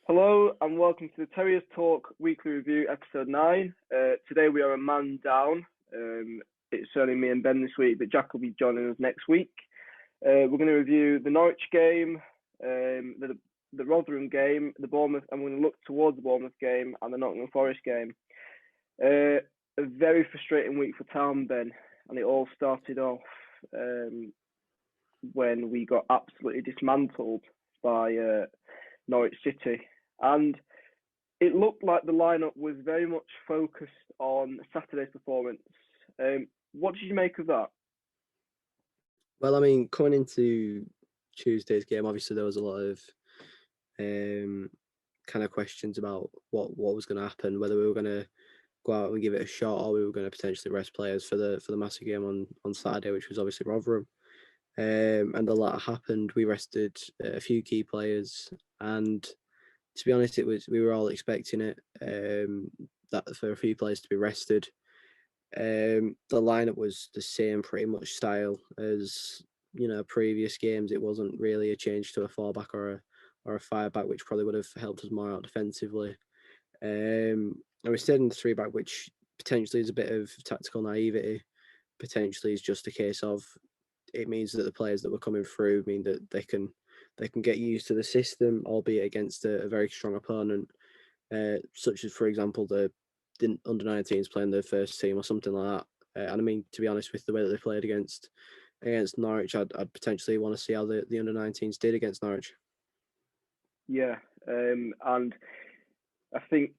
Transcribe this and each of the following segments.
Hello and welcome to the Terriers Talk Weekly Review, episode 9. Today we are a man down. It's only me and Ben this week, but Jack will be joining us next week. We're going to review the Norwich game, the Rotherham game, the Bournemouth, and we're going to look towards the Bournemouth game and the Nottingham Forest game. A very frustrating week for Town, Ben, and it all started off when we got absolutely dismantled by Norwich City. And it looked like the lineup was very much focused on Saturday's performance. What did you make of that? Well, I mean, coming into Tuesday's game, obviously there was a lot of kind of questions about what was going to happen, whether we were going to go out and give it a shot, or we were going to potentially rest players for the massive game on Saturday, which was obviously Rotherham. And the latter happened. We rested a few key players, and to be honest, we were all expecting it, that for a few players to be rested. The lineup was the same pretty much style as previous games. It wasn't really a change to a 4-back or a 5-back, which probably would have helped us more out defensively. And we stayed in the 3-back, which potentially is a bit of tactical naivety. Potentially is just a case of it means that the players that were coming through mean that they can get used to the system, albeit against a very strong opponent, such as, for example, the under-19s playing their first team or something like that. And I mean, to be honest, with the way that they played against Norwich, I'd potentially want to see how the under-19s did against Norwich. Yeah, and I think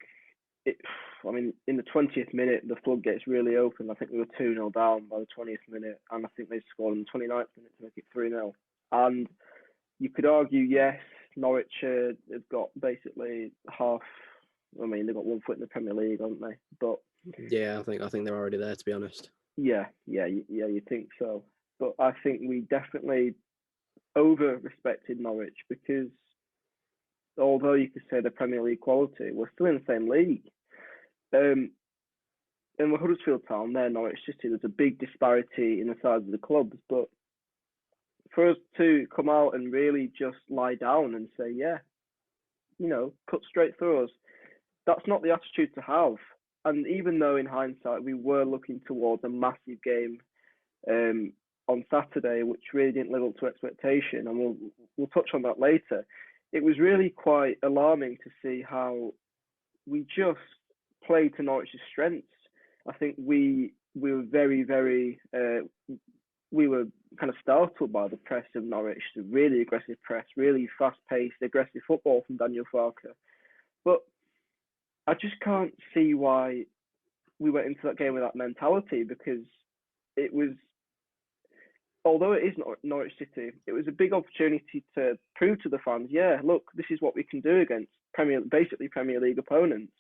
in the 20th minute, the floodgates really opened. I think we were 2-0 down by the 20th minute, and I think they scored in the 29th minute to make it 3-0. And you could argue, yes, Norwich had got basically half. I mean, they've got 1 foot in the Premier League, haven't they? But yeah, I think they're already there, to be honest. Yeah, you think so. But I think we definitely over-respected Norwich because although you could say they're Premier League quality, we're still in the same league. And we're Huddersfield Town, they're Norwich City. There's a big disparity in the size of the clubs, but for us to come out and really just lie down and say, yeah, cut straight through us, that's not the attitude to have. And even though in hindsight we were looking towards a massive game on Saturday, which really didn't live up to expectation, and we'll touch on that later, it was really quite alarming to see how we just played to Norwich's strengths. I think we were very, very we were kind of startled by the press of Norwich, the really aggressive press, really fast-paced, aggressive football from Daniel Farke. But I just can't see why we went into that game with that mentality, because it was, although it is Norwich City, it was a big opportunity to prove to the fans, yeah, look, this is what we can do against basically Premier League opponents.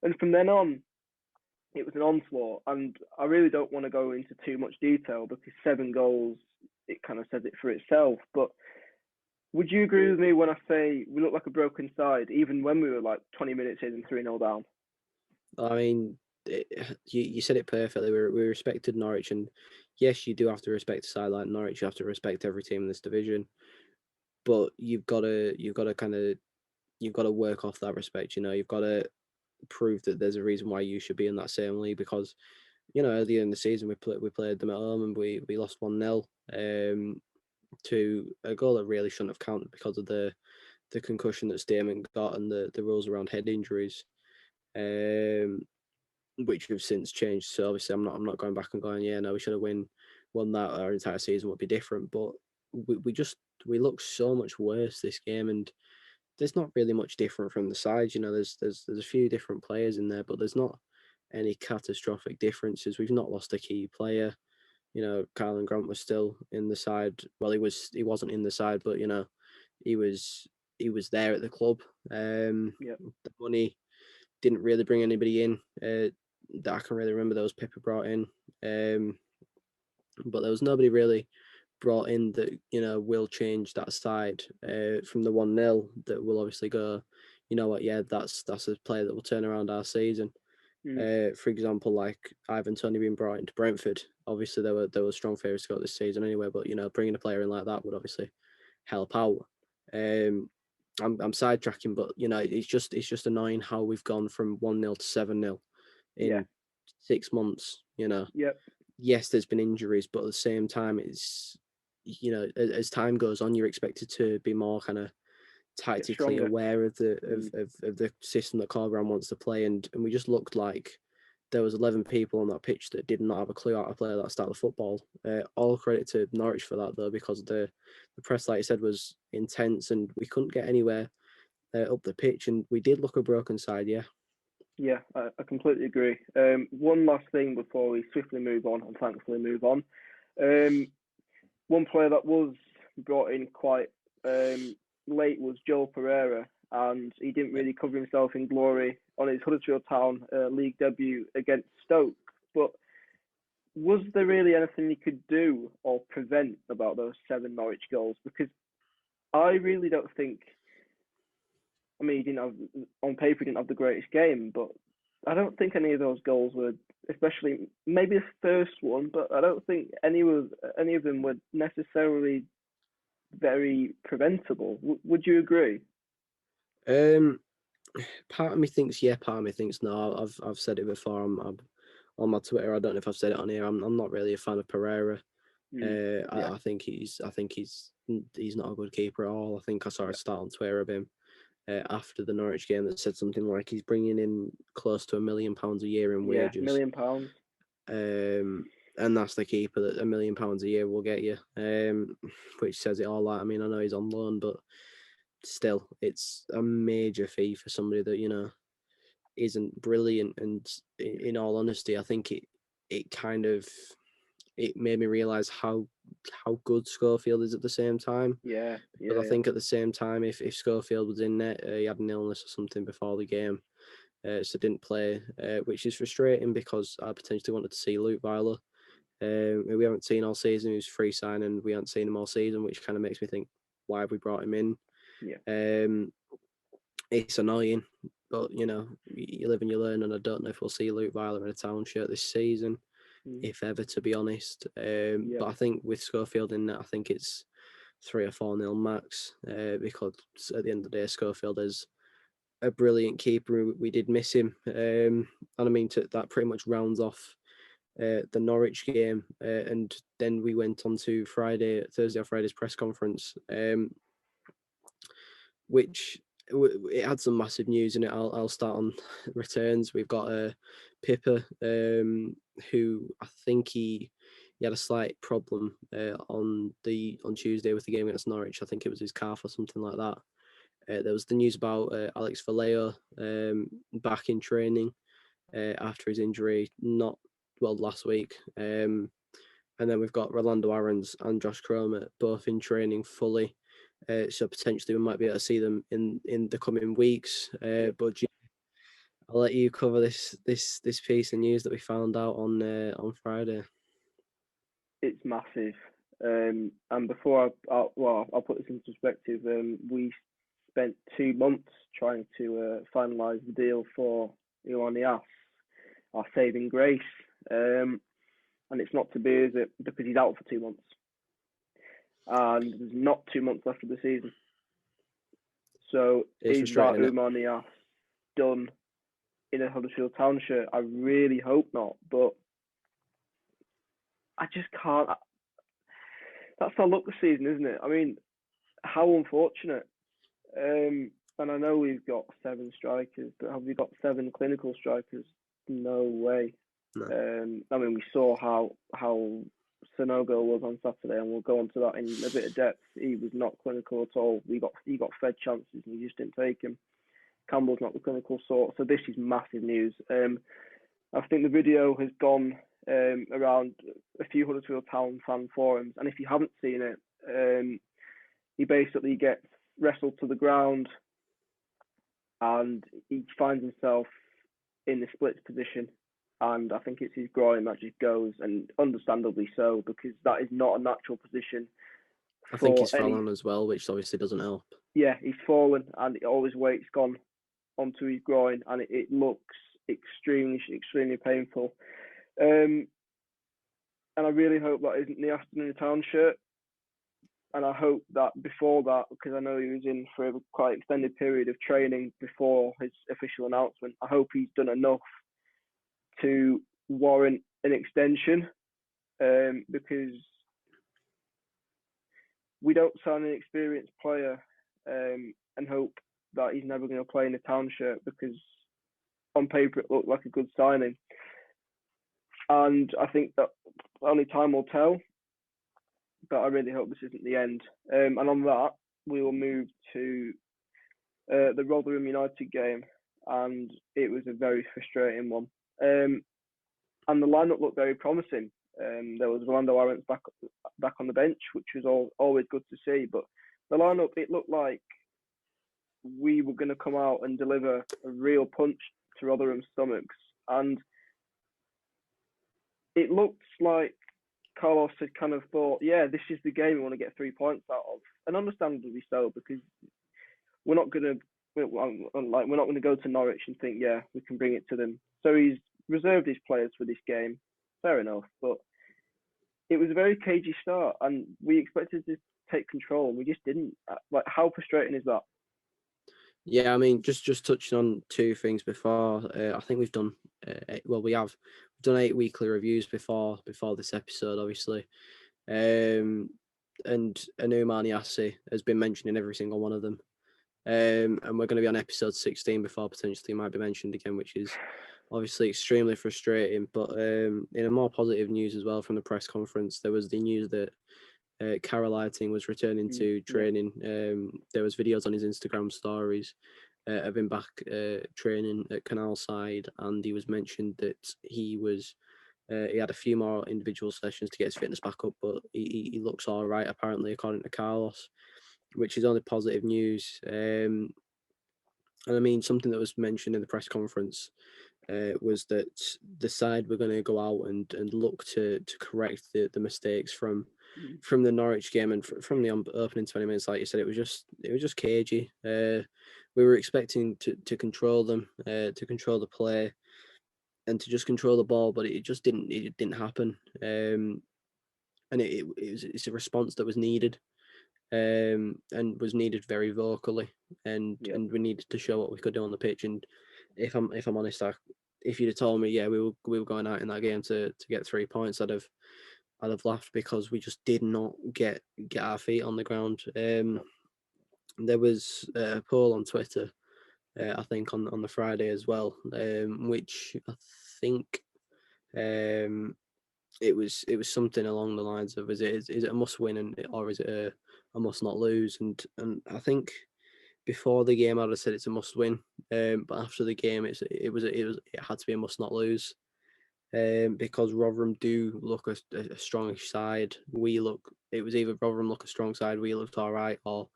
And from then on, it was an onslaught. And I really don't want to go into too much detail because 7 goals, it kind of says it for itself. But would you agree with me when I say we look like a broken side, even when we were like 20 minutes in and 3-0 down? I mean, you said it perfectly. We respected Norwich, and yes, you do have to respect a side like Norwich. You have to respect every team in this division, but you've got to work off that respect. You've got to prove that there's a reason why you should be in that same league, because earlier in the season we played them at home and we lost 1-0 to a goal that really shouldn't have counted because of the concussion that Stearman got and the rules around head injuries, which have since changed. So obviously I'm not going back and going, yeah, no, we should have won that. Our entire season would be different. But we look so much worse this game, and there's not really much different from the sides. There's a few different players in there, but there's not any catastrophic differences. We've not lost a key player. Karlan Grant was still in the side. Well, he wasn't in the side, but he was there at the club. The money didn't really bring anybody in that I can really remember. Those Pippa brought in, but there was nobody really brought in that will change that side from the 1-0 that will obviously go, you know what, yeah, that's a player that will turn around our season. For example, like Ivan Toney being brought into Brentford, obviously there were strong favourites to go this season anyway, but bringing a player in like that would obviously help out. I'm sidetracking, but it's just annoying how we've gone from 1-0 to 7-0 in 6 months. Yep. Yes, there's been injuries, but at the same time, it's as time goes on, you're expected to be more kind of tactically aware of the of the system that Corberan wants to play, and we just looked like there was 11 people on that pitch that did not have a clue how to play that style of football. All credit to Norwich for that, though, because the press, like I said, was intense, and we couldn't get anywhere up the pitch, and we did look a broken side. Yeah, I completely agree. One last thing before we swiftly move on, and thankfully move on. One player that was brought in quite late was Joel Pereira, and he didn't really cover himself in glory on his Huddersfield Town league debut against Stoke. But was there really anything you could do or prevent about those 7 Norwich goals? Because I really don't think. I mean, he didn't have, on paper, he didn't have the greatest game, but I don't think any of those goals were, especially maybe the first one, but I don't think any of them were necessarily very preventable. Would you agree? Part of me thinks yeah, part of me thinks no. I've said it before. I'm on my Twitter. I don't know if I've said it on here. I'm not really a fan of Pereira. I think he's not a good keeper at all. I think I saw a stat on Twitter of him after the Norwich game that said something like he's bringing in close to £1 million a year in wages. Yeah, £1 million. And that's the keeper that £1 million a year will get you. Which says it all. Like, I mean, I know he's on loan, but still, it's a major fee for somebody that isn't brilliant. And in all honesty, I think it kind of made me realise how good Schofield is at the same time. Yeah. Because I think at the same time, if Schofield was in net, he had an illness or something before the game, so didn't play, which is frustrating because I potentially wanted to see Luke Weiler. We haven't seen all season. He was free signing. We haven't seen him all season, which kind of makes me think, why have we brought him in? Yeah. It's annoying, but you live and you learn, and I don't know if we'll see Luke Weiler in a Town shirt this season, if ever, to be honest. But I think with Schofield in that, I think it's 3 or 4-0 max, because at the end of the day, Schofield is a brilliant keeper. We did miss him, and I mean that pretty much rounds off the Norwich game, and then we went on to Thursday or Friday's press conference, which it had some massive news in it. I'll start on returns. We've got Pippa, who I think he had a slight problem on Tuesday with the game against Norwich. I think it was his calf or something like that. There was the news about Alex Vallejo back in training after his injury, last week. And then we've got Rolando Aarons and Josh Cromer both in training fully. So potentially we might be able to see them in the coming weeks. But I'll let you cover this piece of news that we found out on Friday. It's massive. And before I'll put this into perspective. We spent 2 months trying to finalise the deal for Oumar Niasse, our saving grace. And it's not to be, is it? Because he's out for 2 months. And there's not 2 months left of the season. So is that Oumar Niasse done in a Huddersfield Town shirt? I really hope not, but I just can't. That's our luck this season, isn't it? I mean, how unfortunate. And I know we've got 7 strikers, but have we got 7 clinical strikers? No way. No. I mean, we saw how Sonogo was on Saturday, and we'll go on to that in a bit of depth. He was not clinical at all. He got fed chances, and he just didn't take them. Campbell's not the clinical sort, so this is massive news. I think the video has gone around a few Huddersfield Town fan forums, and if you haven't seen it, he basically gets wrestled to the ground, and he finds himself in the splits position, and I think it's his groin that just goes, and understandably so, because that is not a natural position. I think he's fallen as well, which obviously doesn't help. Yeah, he's fallen, and all his weight's gone onto his groin, and it looks extremely, extremely painful. And I really hope that isn't the Aston in the Town shirt. and I hope that before that, because I know he was in for a quite extended period of training before his official announcement, I hope he's done enough to warrant an extension, because we don't sign an experienced player and hope that he's never going to play in a Town shirt, because on paper it looked like a good signing. And I think that only time will tell, but I really hope this isn't the end. And on that, we will move to the Rotherham United game, and it was a very frustrating one. And the lineup looked very promising. There was Rolando Arons back on the bench, which was always good to see. But the lineup, it looked like we were going to come out and deliver a real punch to Rotherham's stomachs. And it looks like Carlos had kind of thought, yeah, this is the game we want to get 3 points out of. And understandably so, because we're not going to go to Norwich and think, yeah, we can bring it to them. So he's reserved his players for this game. Fair enough. But it was a very cagey start, and we expected to take control, and we just didn't. Like, how frustrating is that? Yeah, I mean, just touching on two things before. I think we've done. We've done 8 weekly reviews before this episode, obviously. And Oumar Niasse has been mentioned in every single one of them. And we're going to be on episode 16 before potentially might be mentioned again, which is obviously extremely frustrating. But in a more positive news as well from the press conference, there was the news that Carol Lighting was returning to training. There was videos on his Instagram stories of him back training at Canal Side, and he was mentioned that he had a few more individual sessions to get his fitness back up, but he looks all right apparently, according to Carlos, which is only positive news. And I mean, something that was mentioned in the press conference was that the side were going to go out and look to correct the mistakes from the Norwich game and from the opening 20 minutes. Like you said, it was just cagey. We were expecting to control them, to control the play, and to just control the ball, but it just didn't. It didn't happen. And it's a response that was needed. And was needed very vocally, and we needed to show what we could do on the pitch. And if I'm honest, if you'd have told me, yeah, we were going out in that game to get 3 points, I'd have laughed, because we just did not get our feet on the ground. There was a poll on Twitter, I think on the Friday as well, which I think it was something along the lines of, is it a must win, or is it a must not lose? And I think before the game I'd have said it's a must win, but after the game it had to be a must not lose, because Rotherham do look a strongish side. It was either Rotherham look a strong side, we looked all right, or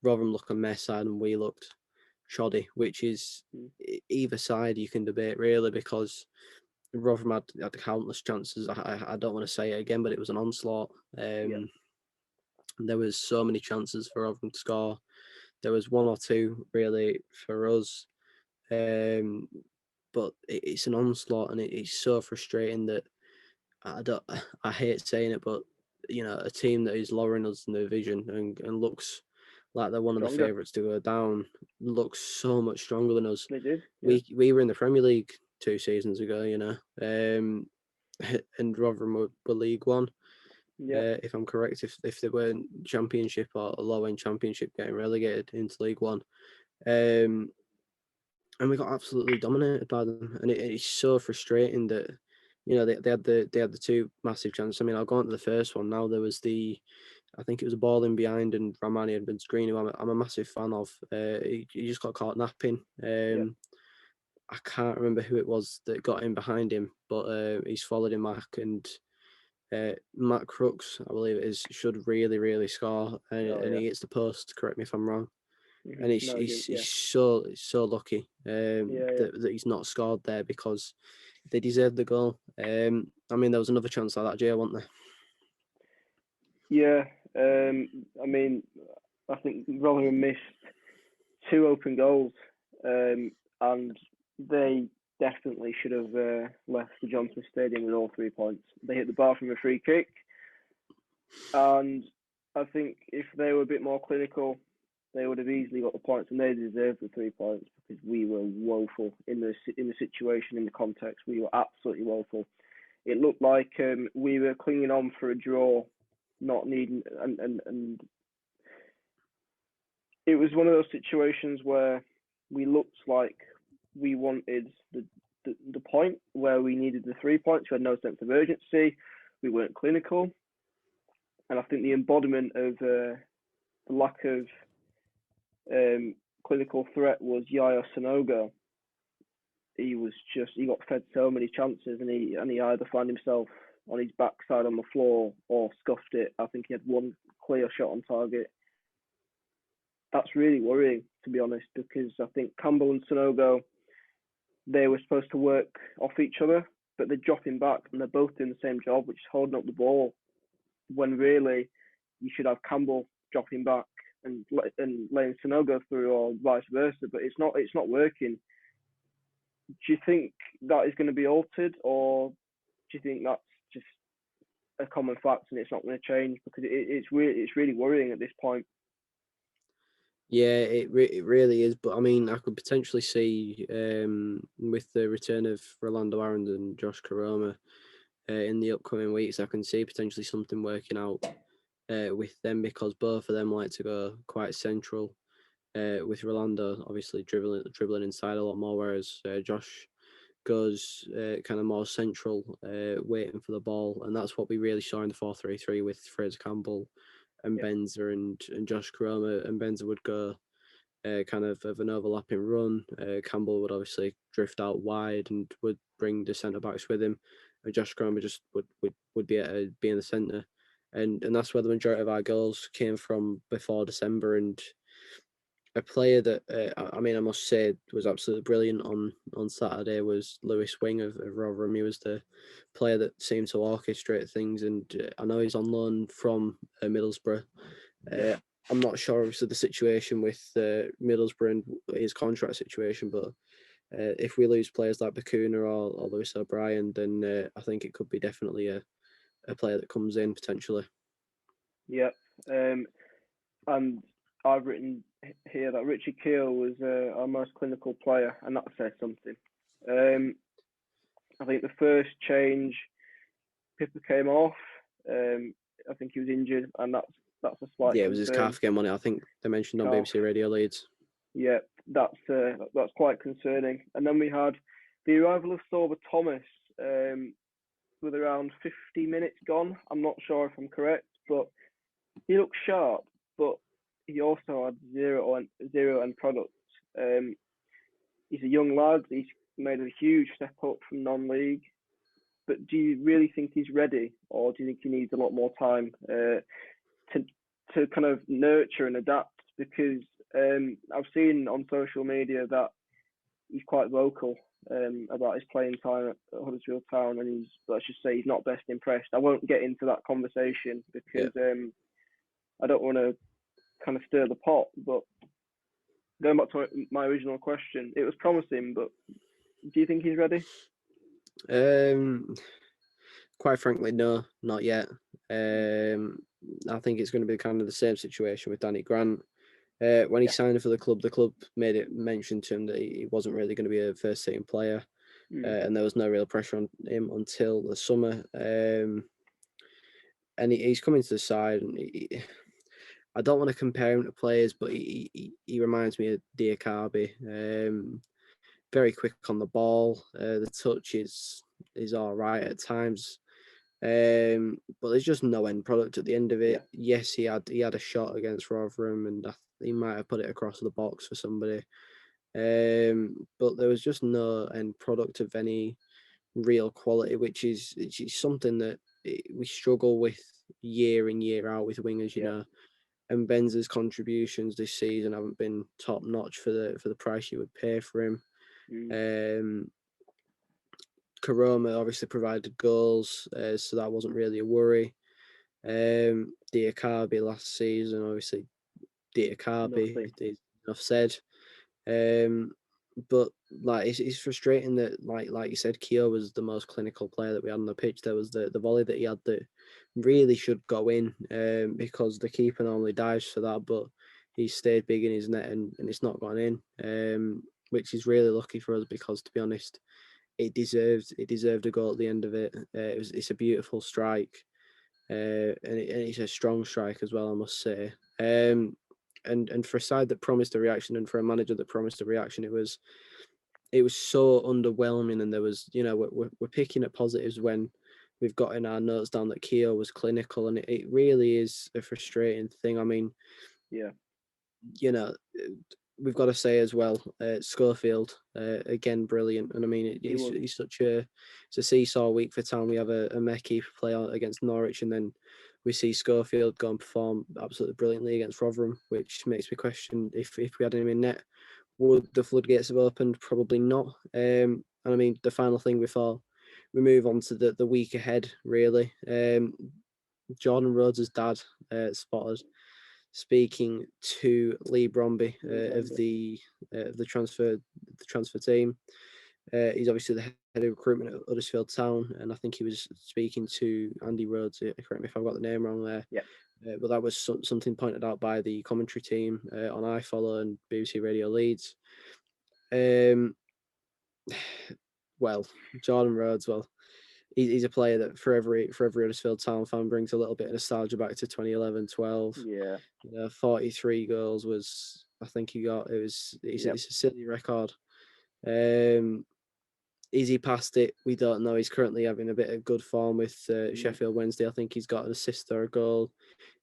Rotherham look a mess side and we looked shoddy, which is either side you can debate really, because Rotherham had countless chances. I don't want to say it again, but it was an onslaught. There was so many chances for Rotherham to score. There was one or two really for us, but it's an onslaught, and it's so frustrating that I hate saying it, but you know, a team that is lowering us in the division and looks like they're one of the favourites to go down looks so much stronger than us. They did. Yeah. We were in the Premier League 2 seasons ago, you know, and Rotherham were League One. Yeah. If I'm correct, if they weren't Championship or a low end Championship, getting relegated into League One, and we got absolutely dominated by them, and it's so frustrating that, you know, they had the 2 massive chances. I mean, I'll go on to the first one now. There was I think it was a ball in behind, and Ramani had been screening, who I'm a massive fan of. He just got caught napping. I can't remember who it was that got in behind him, but he's followed him back, and Matt Crooks, I believe it is, should really, really score, and he hits the post. Correct me if I'm wrong. And he's so lucky that he's not scored there, because they deserved the goal. I mean, there was another chance like that, Jay, wasn't there? Yeah, I mean, I think Rotherham missed 2 open goals, and they definitely should have left the Johnson Stadium with all 3 points. They hit the bar from a free kick, and I think if they were a bit more clinical, they would have easily got the points, and they deserved the 3 points because we were woeful in the situation, in the context. We were absolutely woeful. It looked like we were clinging on for a draw, not needing, and it was one of those situations where we looked like we wanted the point, where we needed the 3 points. We had no sense of urgency. We weren't clinical, and I think the embodiment of the lack of clinical threat was Yaya Sanogo. He got fed so many chances, and he either found himself on his backside on the floor or scuffed it. I think he had one clear shot on target. That's really worrying, to be honest, because I think Campbell and Sanogo, they were supposed to work off each other, but they're dropping back and they're both doing the same job, which is holding up the ball, when really you should have Campbell dropping back and letting Sanogo through, or vice versa. But it's not working. Do you think that is going to be altered, or do you think that's just a common fact and it's not going to change? Because it's really worrying at this point. Yeah, it really is. But I mean, I could potentially see with the return of Rolando Aaron and Josh Karoma in the upcoming weeks, I can see potentially something working out with them, because both of them like to go quite central. With Rolando obviously dribbling inside a lot more, whereas Josh goes kind of more central, waiting for the ball, and that's what we really saw in the 4-3-3 with Fraser Campbell and Yeah. Benza and Josh Karoma. And Benza would go kind of an overlapping run. Campbell would obviously drift out wide and would bring the centre backs with him. And Josh Cromer just would be in the centre, and that's where the majority of our goals came from before December. And a player that I mean, I must say was absolutely brilliant on Saturday was Lewis Wing of Rotherham. He was the player that seemed to orchestrate things, and I know he's on loan from Middlesbrough. I'm not sure obviously the situation with Middlesbrough and his contract situation, but if we lose players like Bakuna or Lewis O'Brien, then I think it could be definitely a player that comes in potentially. Yeah, and I've written here that Richie Keel was our most clinical player, and that says something. I think the first change, Pippa came off. I think he was injured, and that's a slight Yeah, it was his concern. calf game on it. I think they mentioned on Calf. BBC Radio Leeds. Yeah, that's quite concerning. And then we had the arrival of Sorba Thomas, with around 50 minutes gone. I'm not sure if I'm correct, but he looked sharp, but he also had zero end product. He's a young lad. He's made a huge step up from non-league. But do you really think he's ready, or do you think he needs a lot more time to kind of nurture and adapt? Because I've seen on social media that he's quite vocal about his playing time at Huddersfield Town, and let's just say he's not best impressed. I won't get into that conversation because I don't want to kind of stir the pot. But going back to my original question, it was promising, but do you think he's ready? Quite frankly, no, not yet. I think it's going to be kind of the same situation with Danny Grant. When he signed for the club made it mention to him that he wasn't really going to be a first team player, and there was no real pressure on him until the summer. And he's coming to the side, and I don't want to compare him to players, but he reminds me of Diakabi. Very quick on the ball. The touch is all right at times. But there's just no end product at the end of it. Yes, he had a shot against Rotherham, and he might have put it across the box for somebody. But there was just no end product of any real quality, which is something that we struggle with year in year out with wingers, you know. And Benza's contributions this season haven't been top notch for the price you would pay for him. Karoma obviously provided goals, so that wasn't really a worry. Diakabi last season, obviously Diakabi, enough said. but like it's frustrating that like you said, Keogh was the most clinical player that we had on the pitch. There was the volley that he had that really should go in, because the keeper normally dives for that, but he stayed big in his net and it's not gone in, which is really lucky for us because, to be honest, it deserved a goal at the end of it. It's a beautiful strike, and it's a strong strike as well, I must say. And for a side that promised a reaction, and for a manager that promised a reaction, it was so underwhelming. And there was, we're picking at positives when we've got in our notes down that Keogh was clinical, and it really is a frustrating thing. I mean, Yeah, you know, we've got to say as well, Schofield, again, brilliant. And I mean, he was. he's such it's a seesaw week for Town. We have a Met keeper play against Norwich, and then we see Schofield go and perform absolutely brilliantly against Rotherham, which makes me question if we had him in net, would the floodgates have opened? Probably not. And I mean, the final thing before we move on to the week ahead, really, Jordan Rhodes' dad spotted speaking to Lee Bromby of the transfer team. He's obviously the head of recruitment at Huddersfield Town, and I think he was speaking to Andy Rhodes. Correct me if I've got the name wrong there. Yeah. But that was something pointed out by the commentary team on iFollow and BBC Radio Leeds. Well, Jordan Rhodes, he's a player that for every Huddersfield Town fan brings a little bit of nostalgia back to 2011, 12. Yeah. 43 goals was, I think he got. It's Yep. a silly record. Is he past it? We don't know. He's currently having a bit of good form with Sheffield Wednesday. I think he's got an assist or a goal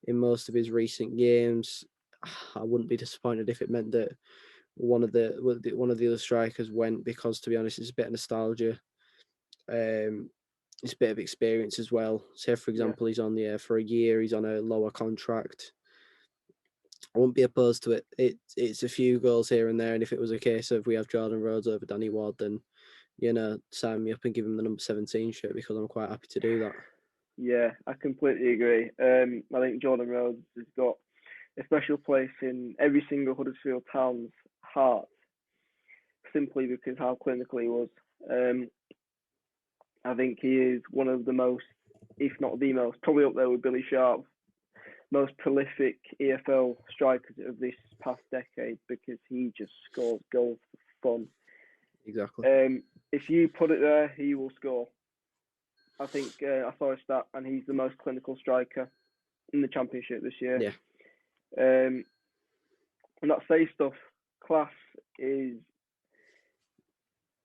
in most of his recent games. I wouldn't be disappointed if it meant that one of the other strikers went, because, to be honest, it's a bit of nostalgia. It's a bit of experience as well. Say, for example, he's on the air for a year. He's on a lower contract. I wouldn't be opposed to it. It's a few goals here and there, and if it was a case of we have Jordan Rhodes over Danny Ward, then sign me up and give him the number 17 shirt, because I'm quite happy to do that. Yeah, I completely agree. I think Jordan Rhodes has got a special place in every single Huddersfield Town's heart, simply because how clinical he was. I think he is one of the most, if not the most, probably up there with Billy Sharp, most prolific EFL strikers of this past decade, because he just scores goals for fun. Exactly. If you put it there, he will score. I think I saw a stat, and he's the most clinical striker in the Championship this year. Yeah. And that says stuff. Class is.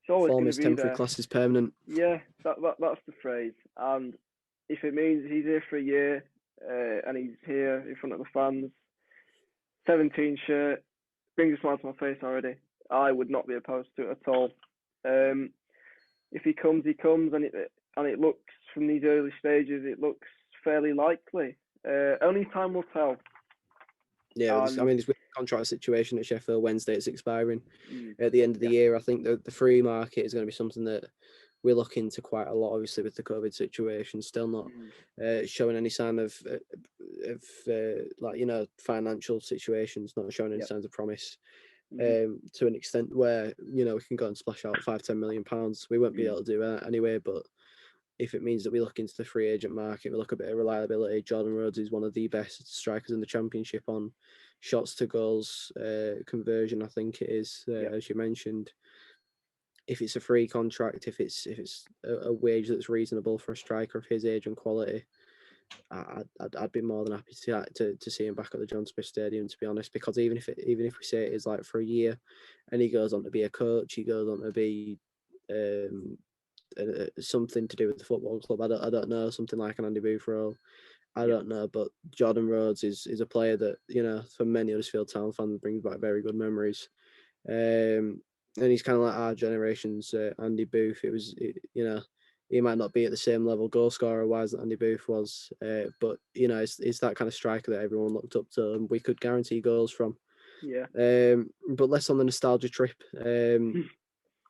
It's always going to be temporary, there. class is permanent. Yeah, that's the phrase. And if it means he's here for a year, and he's here in front of the fans, 17 shirt, brings a smile to my face already. I would not be opposed to it at all. If he comes, and it looks, from these early stages, it looks fairly likely. Only time will tell. Yeah, it's with the contract situation at Sheffield Wednesday, it's expiring at the end of the year. I think the free market is going to be something that we look into quite a lot, obviously, with the COVID situation still not showing any sign of financial situations, not showing any signs of promise. To an extent where we can go and splash out £5-10 million. We won't be able to do that anyway, but if it means that we look into the free agent market, we look a bit of reliability. Jordan Rhodes is one of the best strikers in the Championship on shots to goals conversion, I think it is, as you mentioned. If it's a free contract, if it's a wage that's reasonable for a striker of his age and quality, I'd be more than happy to see him back at the John Smith Stadium, to be honest. Because even if we say it is like for a year, and he goes on to be a coach, he goes on to be something to do with the football club. I don't know, something like an Andy Booth role. I don't know, but Jordan Rhodes is a player that for many Huddersfield Town fans brings back very good memories. And he's kind of like our generation's Andy Booth. He might not be at the same level goal scorer wise that Andy Booth was, but it's that kind of striker that everyone looked up to, and we could guarantee goals from. Yeah. But less on the nostalgia trip.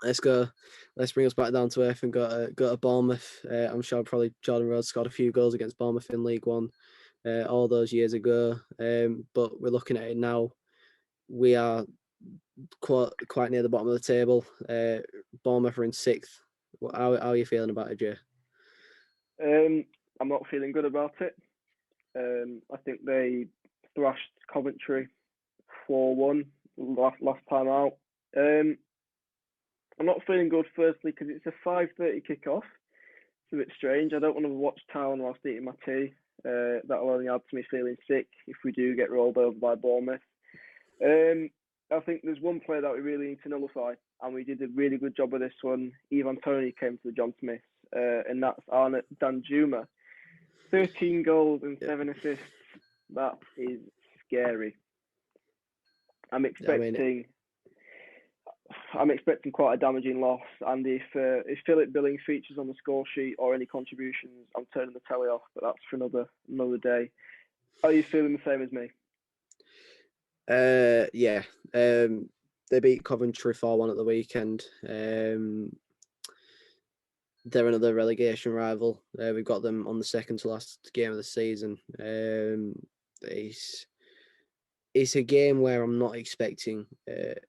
Let's bring us back down to earth and go to Bournemouth. I'm sure probably Jordan Rhodes scored a few goals against Bournemouth in League One all those years ago. But we're looking at it now. We are quite near the bottom of the table. Bournemouth are in 6th. How are you feeling about it, Jay? I'm not feeling good about it. I think they thrashed Coventry 4-1 last time out. I'm not feeling good, firstly, because it's a 5:30 kickoff. It's a bit strange. I don't want to watch Town whilst eating my tea. That'll only add to me feeling sick if we do get rolled over by Bournemouth. I think there's one player that we really need to nullify, and we did a really good job of this one. Ivan Toney came to the John Smith, and that's Arnott Danjuma. 13 goals and 7 assists. That is scary. I'm expecting quite a damaging loss, and if Philip Billing features on the score sheet or any contributions, I'm turning the telly off. But that's for another day. Are you feeling the same as me? Yeah. They beat Coventry 4-1 at the weekend. They're another relegation rival. We've got them on the second to last game of the season. It's a game where I'm not expecting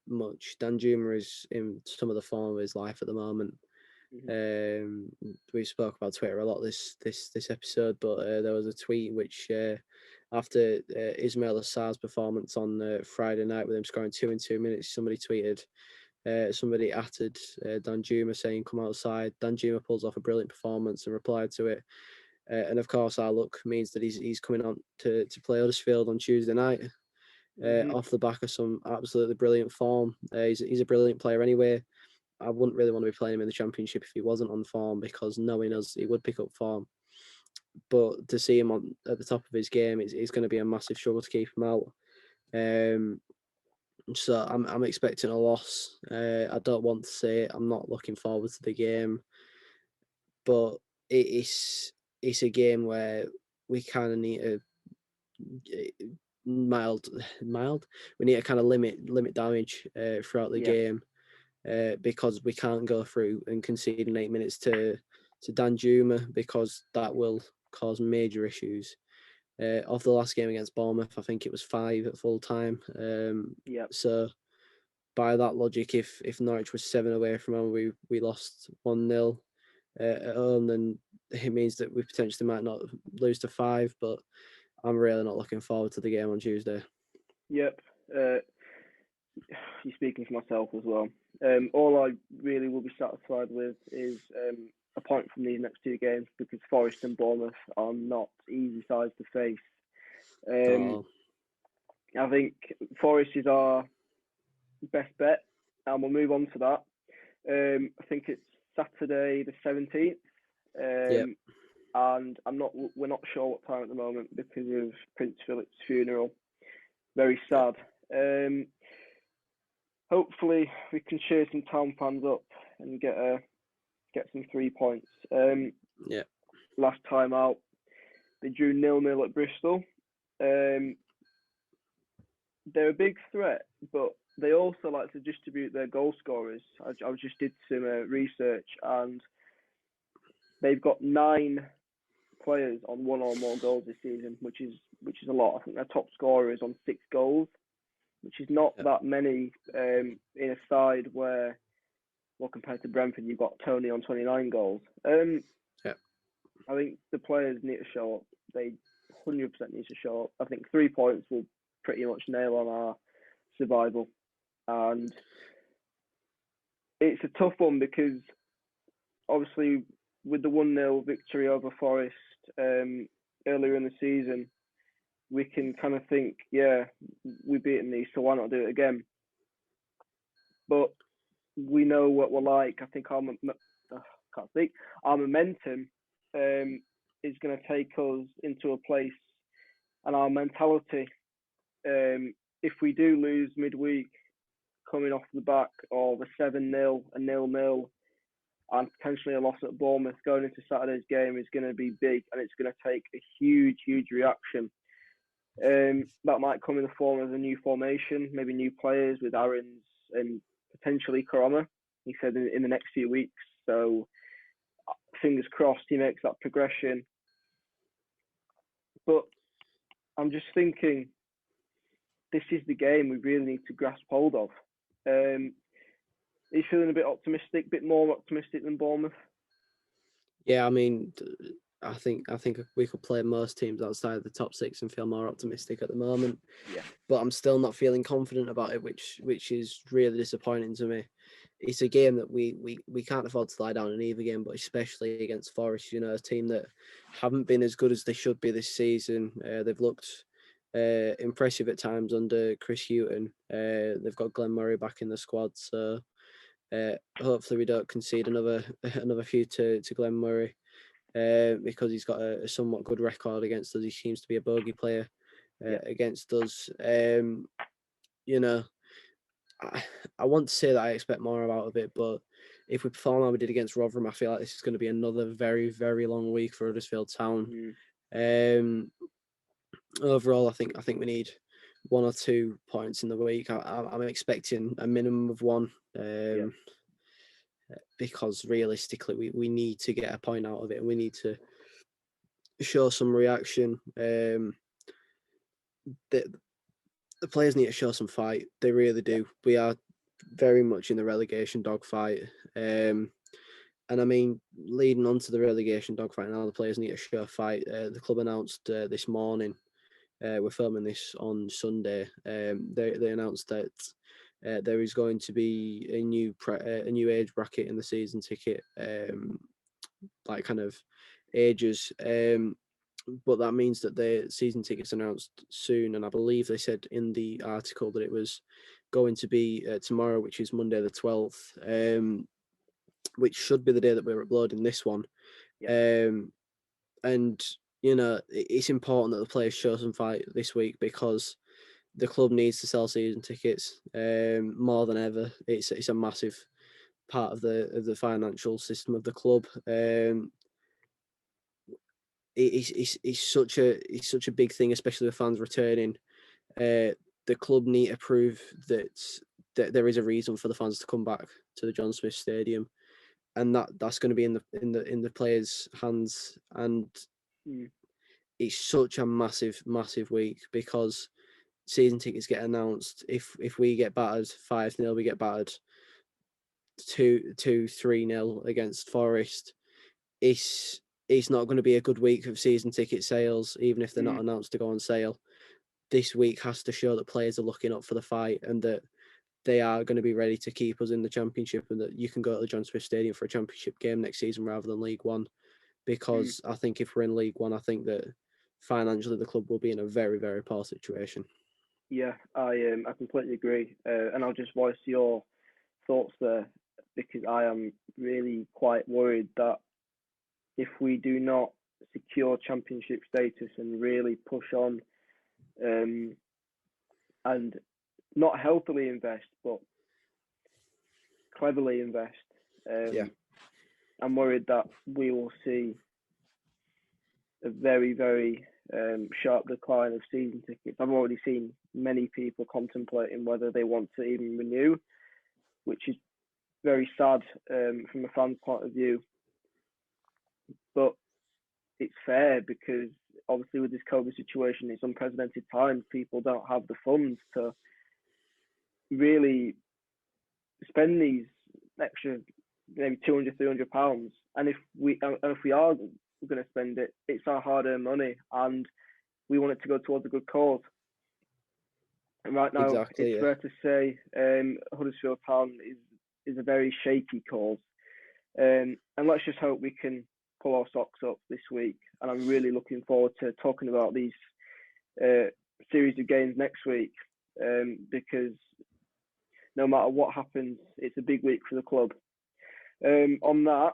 much. Danjuma is in some of the form of his life at the moment. We spoke about Twitter a lot this episode, but there was a tweet which after Ismail Assar's performance on Friday night with him scoring 2 in 2 minutes, somebody tweeted. Somebody atted Danjuma saying, "Come outside." Danjuma pulls off a brilliant performance and replied to it. And of course, our luck means that he's coming on to play Huddersfield on Tuesday night. Off the back of some absolutely brilliant form. He's a brilliant player anyway. I wouldn't really want to be playing him in the Championship if he wasn't on form, because knowing us, he would pick up form. But to see him at the top of his game, it's going to be a massive struggle to keep him out. So I'm expecting a loss. I don't want to say it. I'm not looking forward to the game, but it's a game where we kind of need to mild. We need to kind of limit damage throughout the game, because we can't go through and concede in 8 minutes to Danjuma, because that will cause major issues. Of the last game against Bournemouth, I think it was 5 at full time. So by that logic, if Norwich was 7 away from home, we lost 1-0 at home, then it means that we potentially might not lose to 5. But I'm really not looking forward to the game on Tuesday. Yep. You're speaking for myself as well. All I really will be satisfied with is a point from these next 2 games, because Forest and Bournemouth are not easy sides to face. I think Forest is our best bet, and we'll move on to that. I think it's Saturday the 17th, and we're not sure what time at the moment because of Prince Philip's funeral. Very sad. Hopefully we can cheer some Town fans up and get some 3 points. Last time out, they drew 0-0 at Bristol. They're a big threat, but they also like to distribute their goal scorers. I just did some research, and they've got 9 players on 1 or more goals this season, which is a lot. I think their top scorer is on 6 goals, which is not that many in a side where, well, compared to Brentford, you've got Toney on 29 goals. I think the players need to show up. They 100% need to show up. I think 3 points will pretty much nail on our survival. And it's a tough one because obviously with the 1-0 victory over Forest earlier in the season, we can kind of think, we've beaten these, so why not do it again? But we know what we're like. I think our momentum is going to take us into a place, and our mentality, if we do lose midweek, coming off the back of a 7-0, a 0-0, and potentially a loss at Bournemouth going into Saturday's game, is going to be big, and it's going to take a huge reaction. That might come in the form of a new formation, maybe new players with Aarons and potentially Koroma, he said, in the next few weeks. So fingers crossed he makes that progression. But I'm just thinking, this is the game we really need to grasp hold of. He's feeling a bit optimistic, a bit more optimistic than Bournemouth. Yeah, I mean, I think we could play most teams outside the top 6 and feel more optimistic at the moment. Yeah. But I'm still not feeling confident about it, which is really disappointing to me. It's a game that we can't afford to lie down in either game, but especially against Forest, a team that haven't been as good as they should be this season. They've looked impressive at times under Chris Hughton. They've got Glenn Murray back in the squad, so hopefully we don't concede another few to Glenn Murray, because he's got a somewhat good record against us. He seems to be a bogey player against us. I want to say that I expect more out of it, but if we perform how we did against Rotherham, I feel like this is going to be another very, very long week for Huddersfield Town. Overall, I think we need 1 or 2 points in the week. I'm expecting a minimum of 1, because realistically, we need to get a point out of it. We need to show some reaction. The players need to show some fight. They really do. We are very much in the relegation dogfight. And I mean, leading on to the relegation dogfight now, the players need to show fight. The club announced this morning, we're filming this on Sunday, they announced that there is going to be a new age bracket in the season ticket, like kind of ages. But that means that the season tickets announced soon, and I believe they said in the article that it was going to be tomorrow, which is Monday the 12th, which should be the day that we're uploading this one. And it's important that the players show some fight this week, because the club needs to sell season tickets more than ever. It's a massive part of the financial system of the club. It's such a big thing, especially with fans returning. The club need to prove that there is a reason for the fans to come back to the John Smith Stadium, and that's going to be in the players' hands. And it's such a massive week, because season tickets get announced. If we get battered 5-0, we get battered 2-3-0 against Forest. It's not going to be a good week of season ticket sales, even if they're not announced to go on sale. This week has to show that players are looking up for the fight, and that they are going to be ready to keep us in the Championship, and that you can go to the John Smith Stadium for a Championship game next season rather than League One. Because I think if we're in League One, I think that financially the club will be in a very, very poor situation. Yeah, I completely agree, and I'll just voice your thoughts there, because I am really quite worried that if we do not secure Championship status and really push on, and not healthily invest, but cleverly invest, I'm worried that we will see a very, very sharp decline of season tickets. I've already seen many people contemplating whether they want to even renew, which is very sad from a fan's point of view. But it's fair, because obviously with this COVID situation, it's unprecedented times. People don't have the funds to really spend these extra maybe £200-300, and if we are going to spend it, it's our hard-earned money, and we want it to go towards a good cause. And right now, it's fair to say Huddersfield Town is a very shaky cause, and let's just hope we can pull our socks up this week. And I'm really looking forward to talking about these series of games next week, because no matter what happens, it's a big week for the club. On that,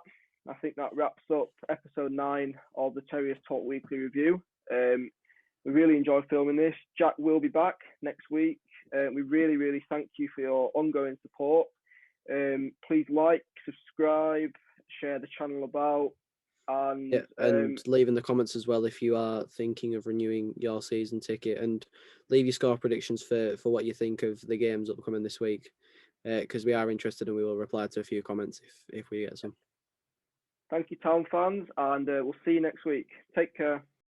I think that wraps up episode 9 of the Terriers Talk Weekly Review. We really enjoyed filming this. Jack will be back next week. We really, really thank you for your ongoing support. Please like, subscribe, share the channel about, and leave in the comments as well if you are thinking of renewing your season ticket, and leave your score predictions for what you think of the games upcoming this week, because we are interested, and we will reply to a few comments if we get some. Thank you, Town fans, and we'll see you next week. Take care.